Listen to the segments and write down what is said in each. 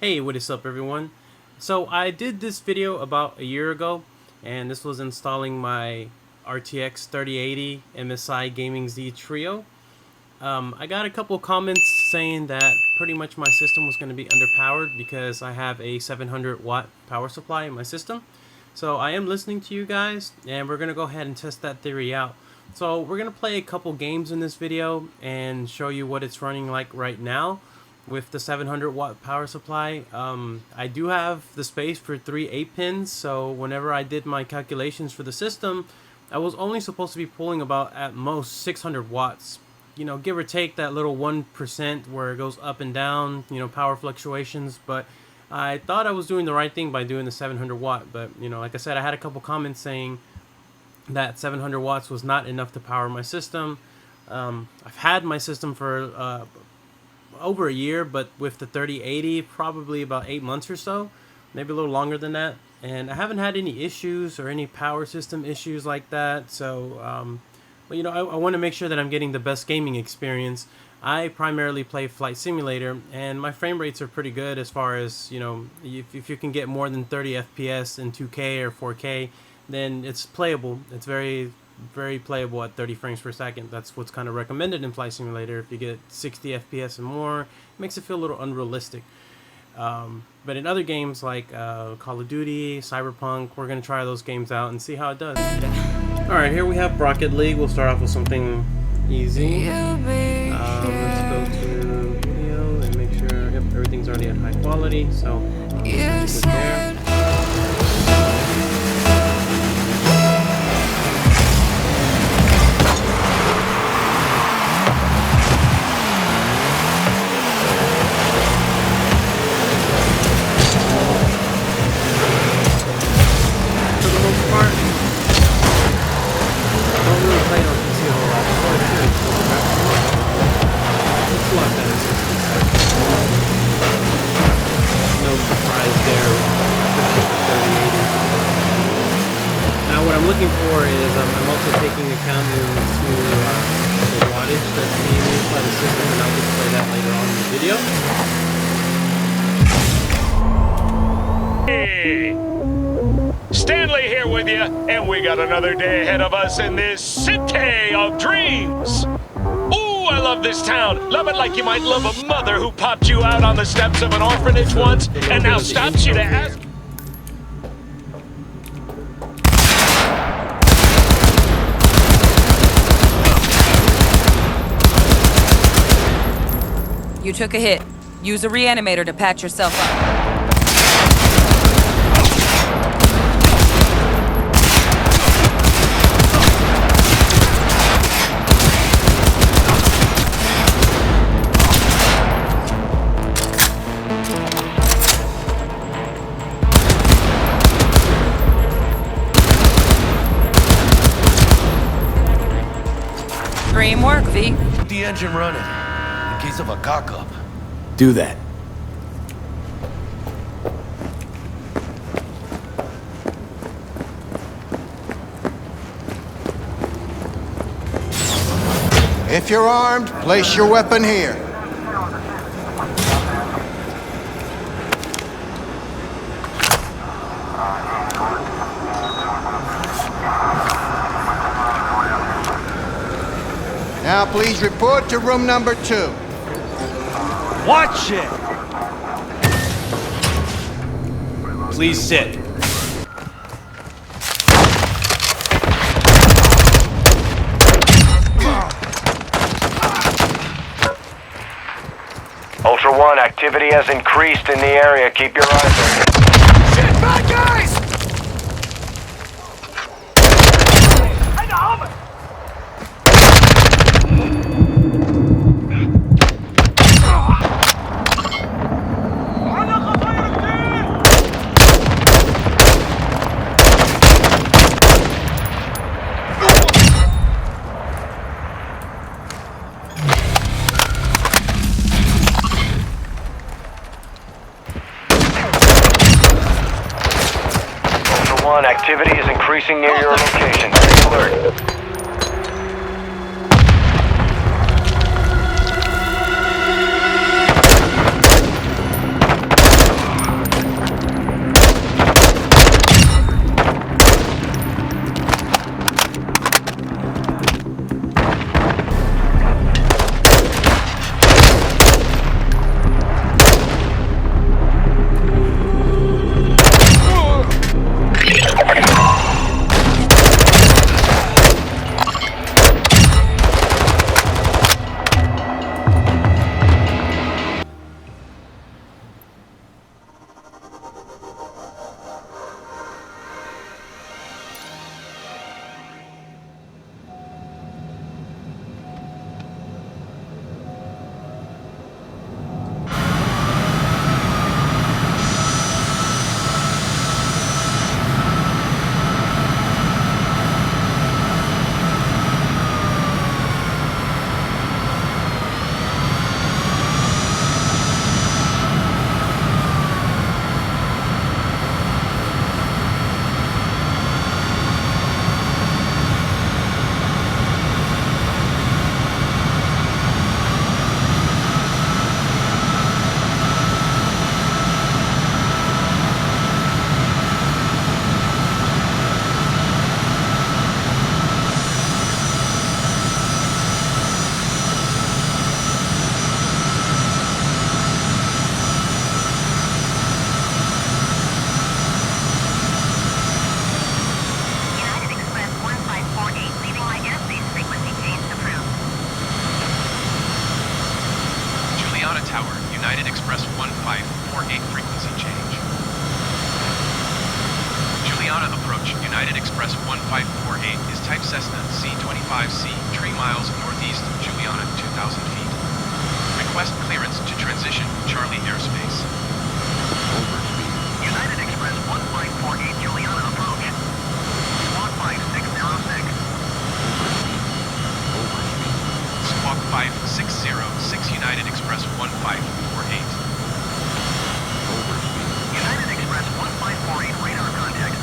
Hey, what is up everyone? So I did this video about a year ago, and this was installing my RTX 3080 MSI Gaming Z Trio. I got a couple of comments saying that pretty much my system was going to be underpowered because I have a 700 watt power supply in my system. So I am listening to you guys, and we're going to go ahead and test that theory out. So we're going to play a couple games in this video and show you what it's running like right now with the 700 watt power supply. I do have the space for 3 8-pins, so whenever I did my calculations for the system, I was only supposed to be pulling about at most 600 watts. You know, give or take that little 1% where it goes up and down, you know, power fluctuations. But I thought I was doing the right thing by doing the 700 watt. But, you know, like I said, I had a couple comments saying that 700 watts was not enough to power my system. I've had my system for over a year, but with the 3080 probably about 8 months or so, maybe a little longer than that, and I haven't had any issues or any power system issues like that. So but you know, I want to make sure that I'm getting the best gaming experience. I primarily play Flight Simulator, and my frame rates are pretty good as far as, you know, if you can get more than 30 FPS in 2K or 4K, then it's playable. It's very playable at 30 frames per second. That's what's kind of recommended in Flight Simulator. If you get 60 FPS and more, it makes it feel a little unrealistic. But in other games like Call of Duty, Cyberpunk, we're going to try those games out and see how it does. Alright, here we have Rocket League. We'll start off with something easy. Let's go to video and make sure everything's already at high quality. So, there. Looking for is I'm also taking account into the wattage that's being used by the system, and I'll display that later on in the video. Hey! Stanley here with you, and we got another day ahead of us in this city of dreams. Ooh, I love this town. Love it like you might love a mother who popped you out on the steps of an orphanage once and now stops you to ask. You took a hit. Use a reanimator to patch yourself up. 3 work, V. Keep the engine running. In case of a cock-up. Do that. If you're armed, place your weapon here. Now please report to room number 2. Watch it! Please sit. Ultra One, activity has increased in the area. Keep your eyes open. Shit, bad guys! Activity is increasing near your location. Stay alert. frequency change. Juliana approach, United Express 1548 is type Cessna C-25C, 3 miles northeast Juliana, 2,000 feet. Request clearance to transition Charlie airspace. United Express 1548 Juliana approach. Squawk 5606. Squawk 5606 United Express 1548. United Express 1548 radar contact.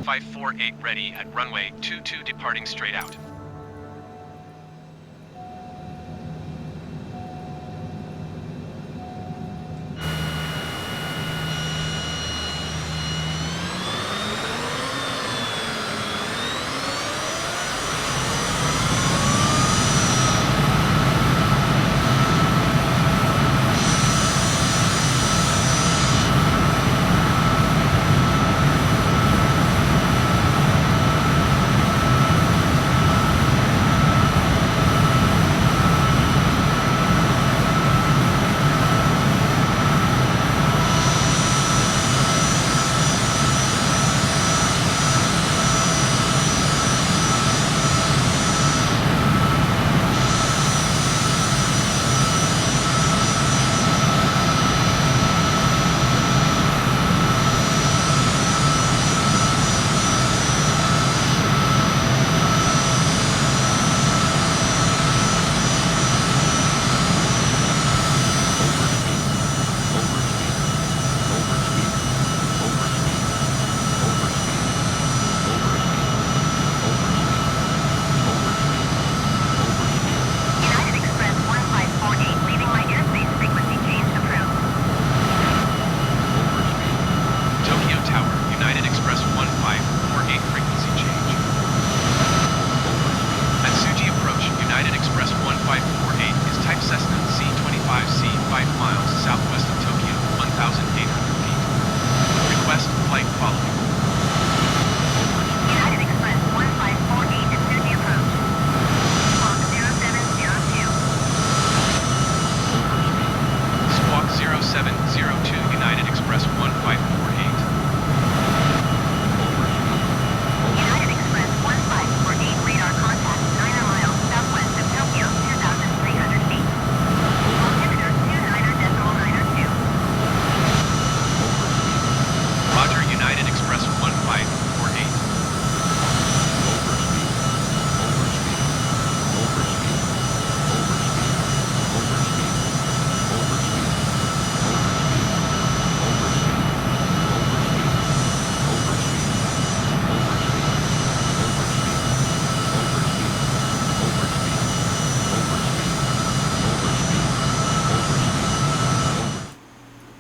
548 ready at runway 22 departing straight out.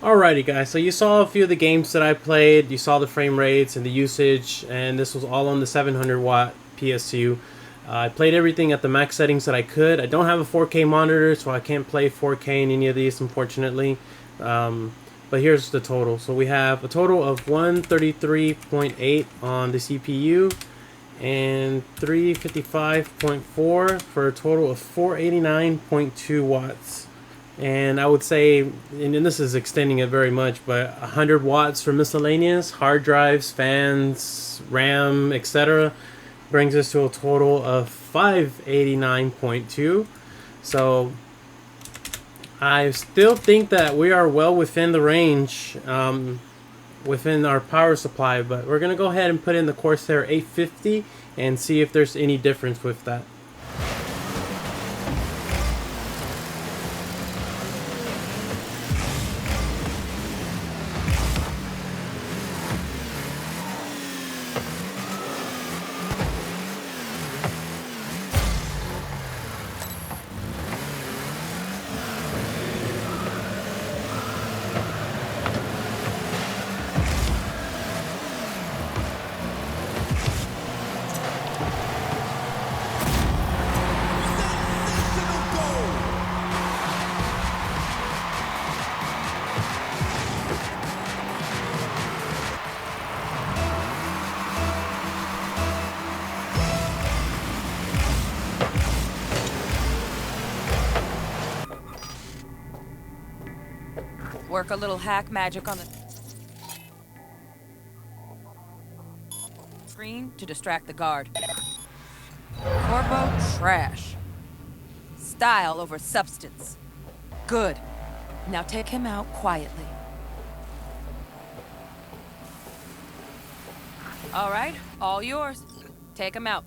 Alrighty guys, so you saw a few of the games that I played, you saw the frame rates and the usage, and this was all on the 700 watt PSU. I played everything at the max settings that I could. I don't have a 4K monitor, so I can't play 4K in any of these, unfortunately. But here's the total. So we have a total of 133.8 on the CPU and 355.4 for a total of 489.2 watts. And I would say, and this is extending it very much, but 100 watts for miscellaneous, hard drives, fans, RAM, etc. brings us to a total of 589.2. So I still think that we are well within the range, within our power supply, but we're gonna go ahead and put in the Corsair 850 and see if there's any difference with that. Work a little hack magic on the screen to distract the guard. Corbo trash. Style over substance. Good. Now take him out quietly. All right, all yours. Take him out.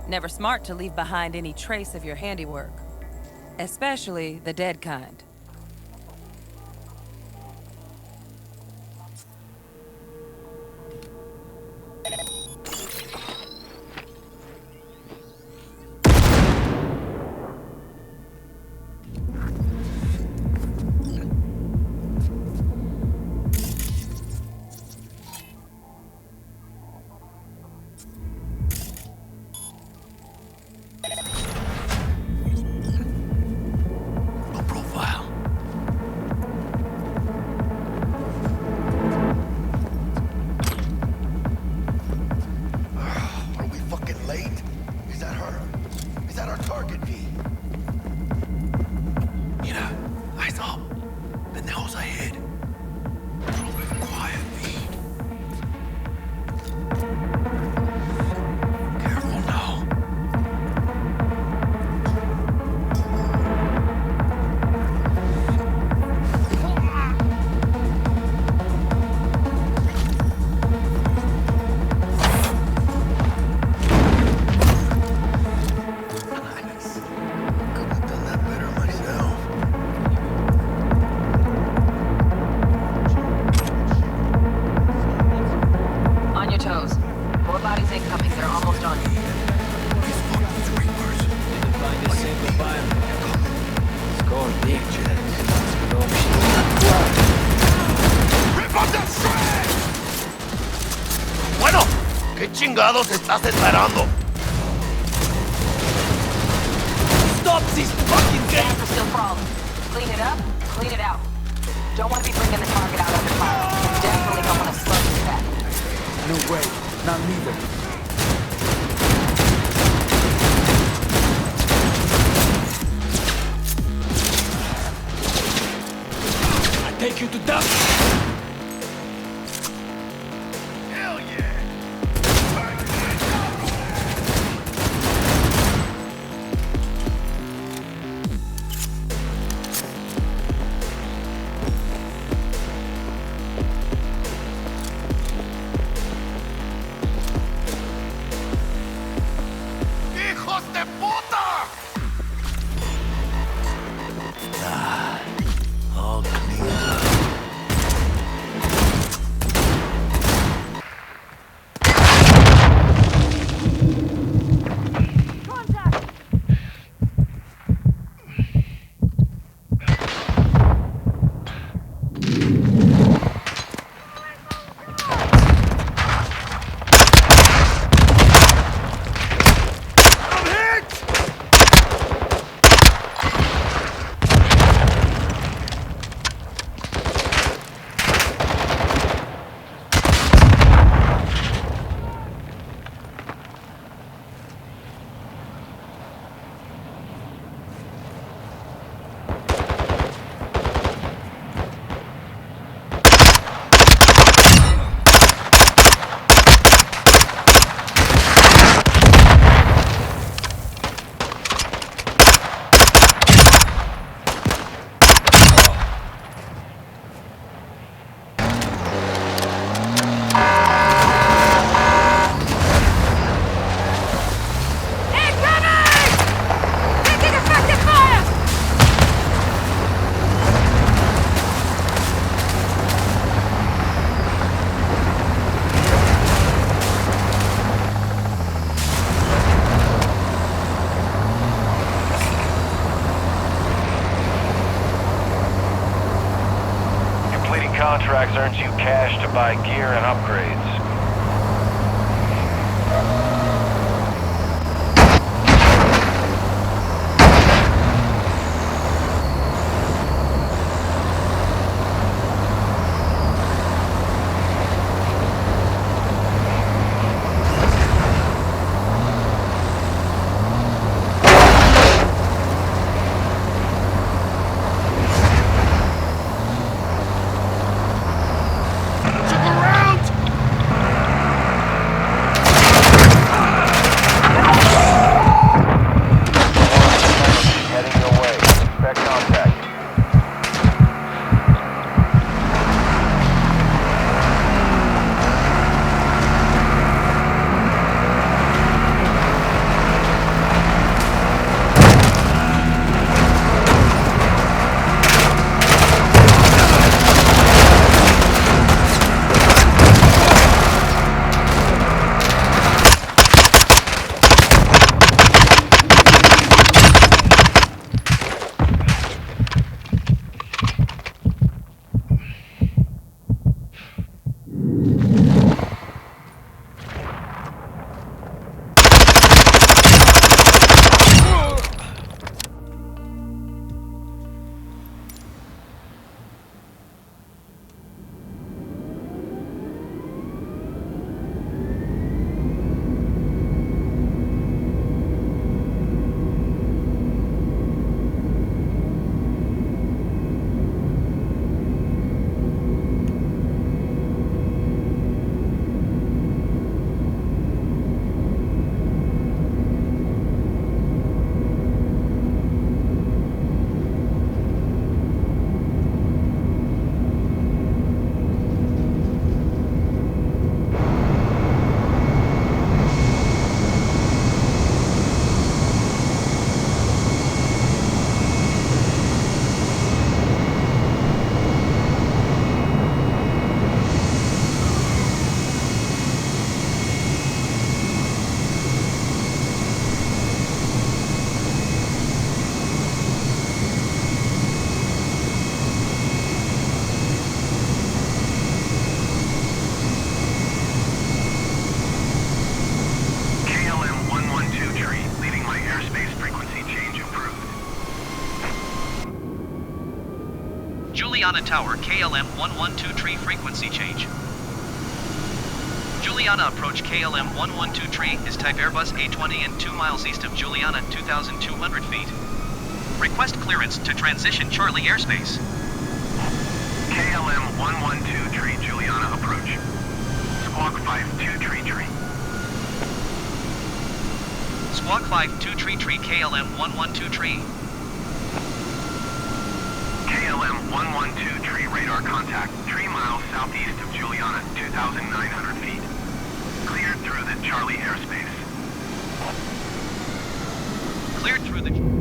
Never smart to leave behind any trace of your handiwork. Especially the dead kind. ¿Qué chingados estás esperando? Stop these fucking things! Gas is still crawling. Clean it up, clean it out. Don't want to be bringing the target out under fire. Definitely don't want to slow this back. No way, not neither. I take you to death! contracts earns you cash to buy gear and upgrades. Juliana Tower, KLM 112 tree frequency change. Juliana approach KLM 112 tree is type Airbus A20 and 2 miles east of Juliana, 2,200 feet. Request clearance to transition Charlie airspace. KLM 112 tree, Juliana approach. Squawk 52 tree. Squawk 52 tree KLM 112 tree. KLM 112 tree radar contact 3 miles southeast of Juliana, 2,900 feet. Cleared through the Charlie airspace. Cleared through the...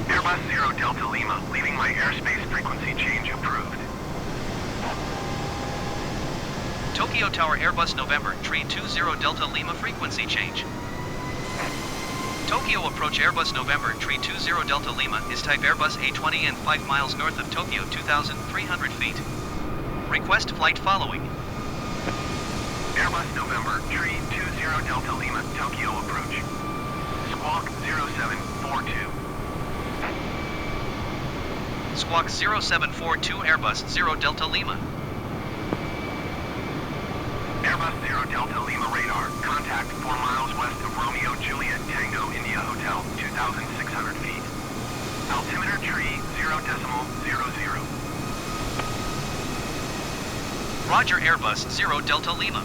Airbus 0 Delta Lima, leaving my airspace frequency change approved. Tokyo Tower Airbus November, tree 20 Delta Lima frequency change. Tokyo approach Airbus November tree 20 Delta Lima is type Airbus A20 and 5 miles north of Tokyo 2,300 feet. Request flight following. Airbus November, tree 20 Delta Lima, Tokyo approach. Squawk 0742. Squawk 0742 Airbus 0 Delta Lima. Airbus 0 Delta Lima radar. Contact 4 miles west of Romeo Juliet Tango India Hotel, 2,600 feet. Altimeter tree 0.00. Roger Airbus 0 Delta Lima.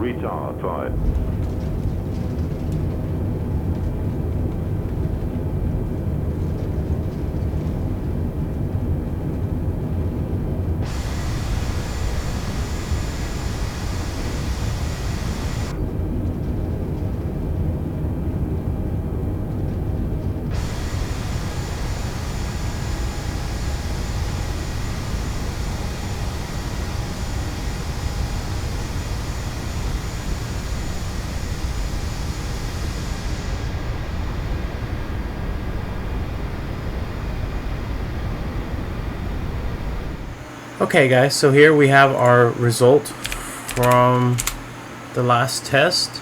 Retard 5. Okay guys, so here we have our result from the last test.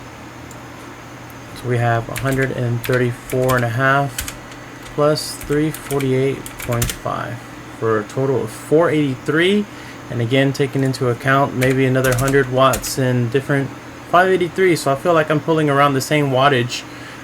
So we have 134.5 plus 348.5 for a total of 483. And again, taking into account maybe another 100 watts in different 583, so I feel like I'm pulling around the same wattage.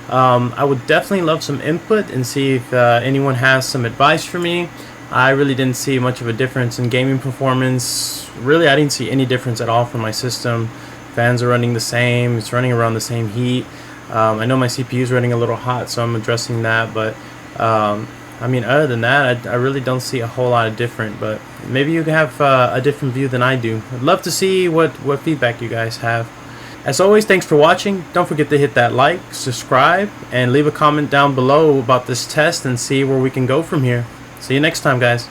I would definitely love some input and see if anyone has some advice for me. I really didn't see much of a difference in gaming performance. Really, I didn't see any difference at all from my system. Fans are running the same. It's running around the same heat. I know my CPU is running a little hot, so I'm addressing that. But I mean, other than that, I really don't see a whole lot of different. But maybe you have a different view than I do. I'd love to see what feedback you guys have. As always, thanks for watching. Don't forget to hit that like, subscribe, and leave a comment down below about this test and see where we can go from here. See you next time, guys.